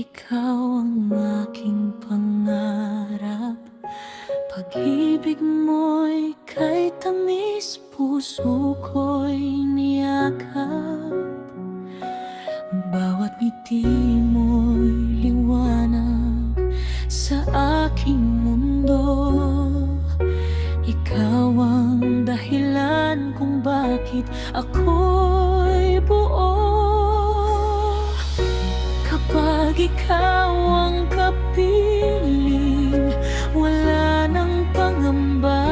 Ikaw ang aking pangarap. Pag-ibig mo'y kay tamis, puso ko'y niyakap. Bawat ngiti mo'y liwanag sa aking mundo. Ikaw ang dahilan kung bakit ako'y buo. Kapag ikaw ang kapiling, wala nang pangamba.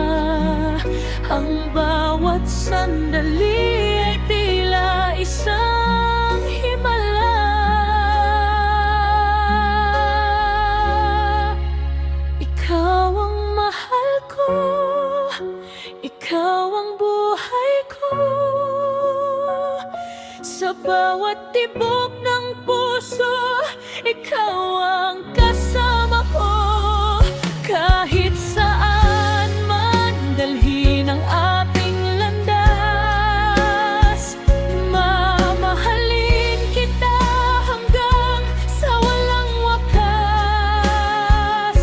Ang bawat sandali ay tila isang himala. Ikaw ang mahal ko, ikaw ang buhay ko. Sa bawat tibok ng puso, ikaw ang kasama ko. Kahit saan man dalhin ang ating landas, mamahalin kita hanggang sa walang wakas.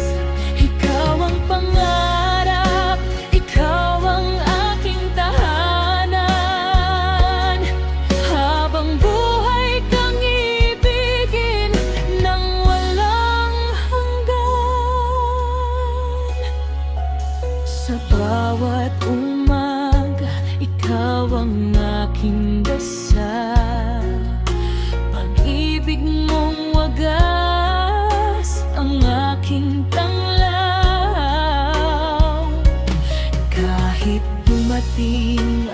Ikaw ang pangarap, ikaw ang aking tahanan. Habang buhay kang ibigin ng walang hanggan. Sa bawat umaga, ikaw ang aking dasal. Pag-ibig mong wagas ang aking tanglaw. Kahit dumating